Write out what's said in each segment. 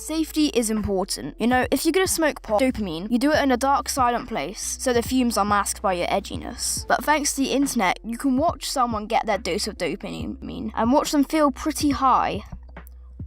Safety is important. You know, if you're gonna smoke pot, dopamine, you do it in a dark, silent place, so the fumes are masked by your edginess. But thanks to the internet, you can watch someone get their dose of dopamine and watch them feel pretty high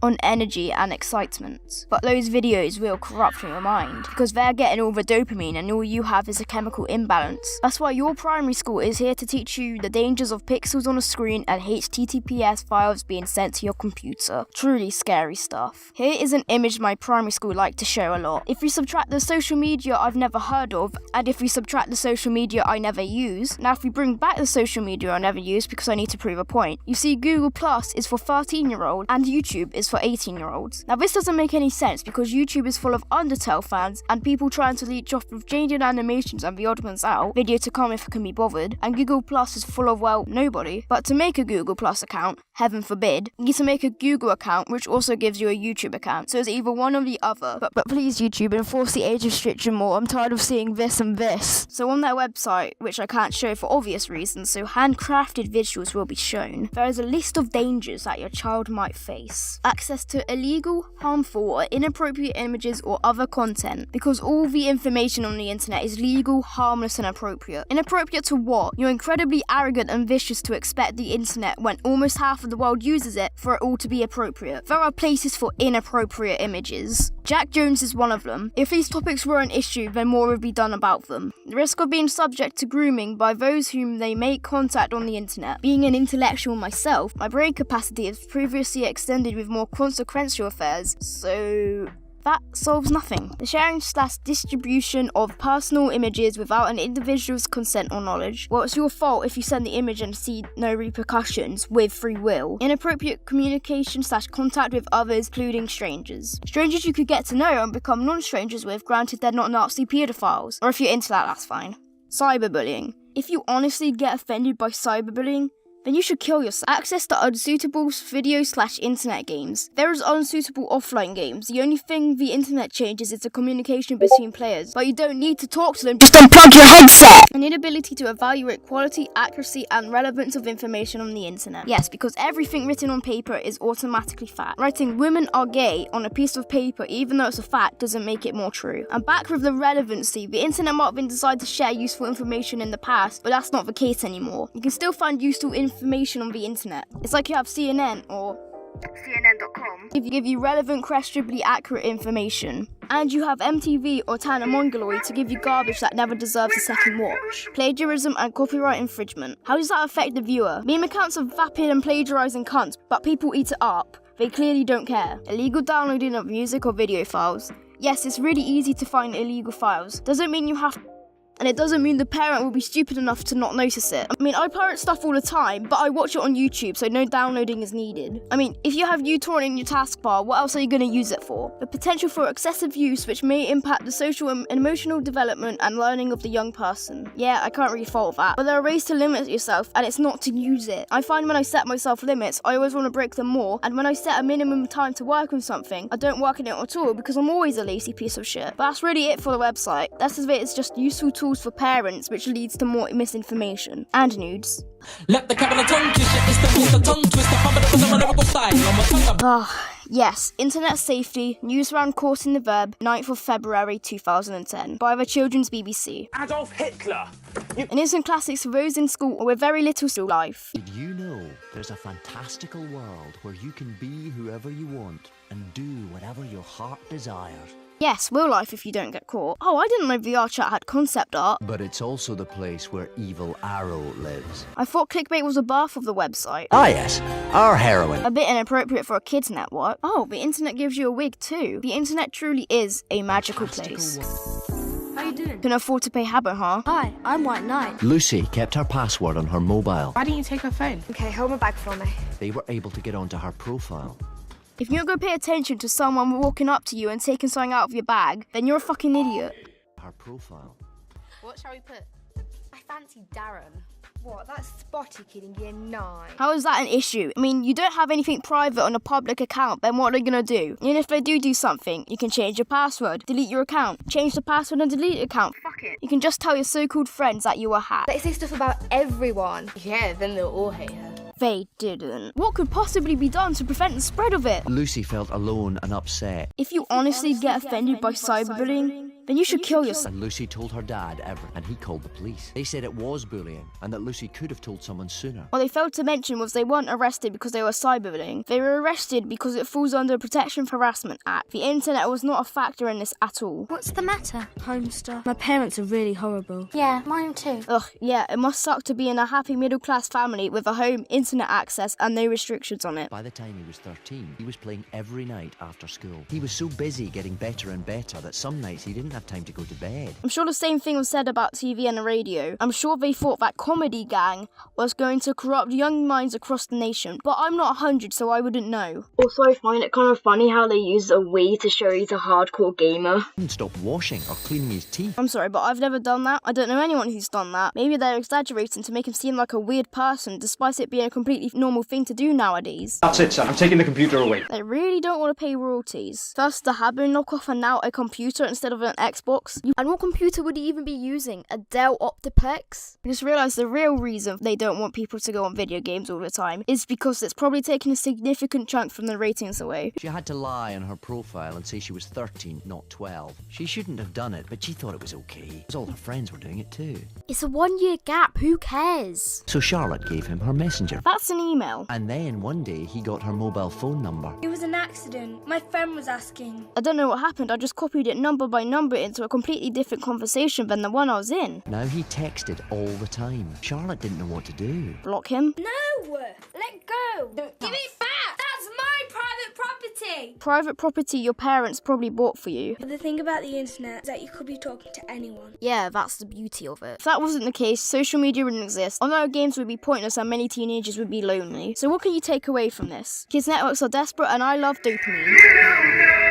on energy and excitement. But those videos will corrupt your mind because they're getting all the dopamine and all you have is a chemical imbalance. That's why your primary school is here to teach you the dangers of pixels on a screen and HTTPS files being sent to your computer. Truly scary stuff. Here is an image my primary school liked to show a lot. If we subtract the social media I've never heard of, and if we subtract the social media I never use, now if we bring back the social media I never use because I need to prove a point, you see Google Plus is for 13-year-olds and YouTube is for 18-year-olds. Now this doesn't make any sense because YouTube is full of Undertale fans and people trying to leech off of changing animations and the odd ones out, video to come if I can be bothered, and Google Plus is full of, well, nobody. But to make a Google Plus account, heaven forbid, you need to make a Google account which also gives you a YouTube account, so it's either one or the other. But please YouTube, enforce the age restriction more, I'm tired of seeing this and this. So on their website, which I can't show for obvious reasons, so handcrafted visuals will be shown, there is a list of dangers that your child might face. Access to illegal, harmful, or inappropriate images or other content, because all the information on the internet is legal, harmless, and appropriate. Inappropriate to what? You're incredibly arrogant and vicious to expect the internet, when almost half of the world uses it, for it all to be appropriate. There are places for inappropriate images. Jack Jones is one of them. If these topics were an issue, then more would be done about them. The risk of being subject to grooming by those whom they make contact on the internet. Being an intellectual myself, my brain capacity is previously extended with more consequential affairs, so that solves nothing. The sharing/distribution of personal images without an individual's consent or knowledge. Well, it's your fault if you send the image and see no repercussions with free will. Inappropriate communication/contact with others, including strangers. Strangers you could get to know and become non-strangers with, granted they're not Nazi pedophiles. Or if you're into that, that's fine. Cyberbullying. If you honestly get offended by cyberbullying, then you should kill yourself. Access to unsuitable video/internet games. There is unsuitable offline games. The only thing the internet changes is the communication between players, but you don't need to talk to them, just unplug your headset! An inability to evaluate quality, accuracy, and relevance of information on the internet. Yes, because everything written on paper is automatically fact. Writing "women are gay" on a piece of paper, even though it's a fact, doesn't make it more true. And back with the relevancy, the internet might have been designed to share useful information in the past, but that's not the case anymore. You can still find useful information on the internet. It's like you have CNN or CNN.com. Give you relevant, questionably accurate information. And you have MTV or Tana Mongoloid to give you garbage that never deserves a second watch. Plagiarism and copyright infringement. How does that affect the viewer? Meme accounts are vapid and plagiarizing cunts, but people eat it up. They clearly don't care. Illegal downloading of music or video files. Yes, it's really easy to find illegal files. Doesn't mean you have and it doesn't mean the parent will be stupid enough to not notice it. I mean, I pirate stuff all the time, but I watch it on YouTube, so no downloading is needed. I mean, if you have uTorrent in your taskbar, what else are you going to use it for? The potential for excessive use, which may impact the social and emotional development and learning of the young person. Yeah, I can't really fault that, but there are ways to limit yourself, and it's not to use it. I find when I set myself limits, I always want to break them more, and when I set a minimum time to work on something, I don't work on it at all, because I'm always a lazy piece of shit. But that's really it for the website. That's of it, it's just useful tools for parents, which leads to more misinformation and nudes. Let the capital tongue twist the tongue twist Yes, internet safety, news round caught in the verb, 9th of February 2010, by the children's BBC. Adolf Hitler! An instant classic for those in school or with very little school life. Did you know there's a fantastical world where you can be whoever you want and do whatever your heart desires? Yes, real life if you don't get caught. Oh, I didn't know VR chat had concept art. But it's also the place where Evil Arrow lives. I thought clickbait was a birth of the website. Ah yes, our heroine. A bit inappropriate for a kids network. Oh, the internet gives you a wig too. The internet truly is a magical place. How you doing? Can afford to pay Habbo, huh? Hi, I'm White Knight. Lucy kept her password on her mobile. Why didn't you take her phone? Okay, hold my bag for me. They were able to get onto her profile. If you're going to pay attention to someone walking up to you and taking something out of your bag, then you're a fucking idiot. Her profile. What shall we put? I fancy Darren. What, that spotty kid in year 9? How is that an issue? I mean, you don't have anything private on a public account, then what are they going to do? And if they do something, you can change your password, delete your account, change the password and delete the account. Fuck it. You can just tell your so-called friends that you were hacked. They say stuff about everyone. Yeah, then they'll all hate her. They didn't. What could possibly be done to prevent the spread of it? Lucy felt alone and upset. If you honestly get offended by cyberbullying, then you should kill yourself. And Lucy told her dad everything, and he called the police. They said it was bullying, and that Lucy could have told someone sooner. What they failed to mention was they weren't arrested because they were cyberbullying. They were arrested because it falls under the Protection of Harassment Act. The internet was not a factor in this at all. What's the matter? Home stuff. My parents are really horrible. Yeah, mine too. Ugh, yeah, it must suck to be in a happy middle-class family with a home, internet access, and no restrictions on it. By the time he was 13, he was playing every night after school. He was so busy getting better and better that some nights he didn't have time to go to bed. I'm sure the same thing was said about TV and the radio. I'm sure they thought that Comedy Gang was going to corrupt young minds across the nation, but I'm not 100, so I wouldn't know. Also, I find it kind of funny how they use a Wii to show he's a hardcore gamer. He didn't stop washing or cleaning his teeth. I'm sorry, but I've never done that. I don't know anyone who's done that. Maybe they're exaggerating to make him seem like a weird person, despite it being a completely normal thing to do nowadays. That's it, sir. I'm taking the computer away. They really don't want to pay royalties. First the Habbo knockoff and now a computer instead of an Xbox. And what computer would he even be using? A Dell Optiplex? I just realised the real reason they don't want people to go on video games all the time is because it's probably taking a significant chunk from the ratings away. She had to lie on her profile and say she was 13, not 12. She shouldn't have done it, but she thought it was okay, because all her friends were doing it too. It's a 1-year gap, who cares? So Charlotte gave him her messenger. That's an email. And then one day he got her mobile phone number. It was an accident. My friend was asking. I don't know what happened, I just copied it number by number into a completely different conversation than the one I was in. Now he texted all the time. Charlotte didn't know what to do. Block him? No! Let go! Give it back! That's my private property! Private property your parents probably bought for you. But the thing about the internet is that you could be talking to anyone. Yeah, that's the beauty of it. If that wasn't the case, social media wouldn't exist. Although games would be pointless and many teenagers would be lonely. So what can you take away from this? Kids' networks are desperate and I love dopamine.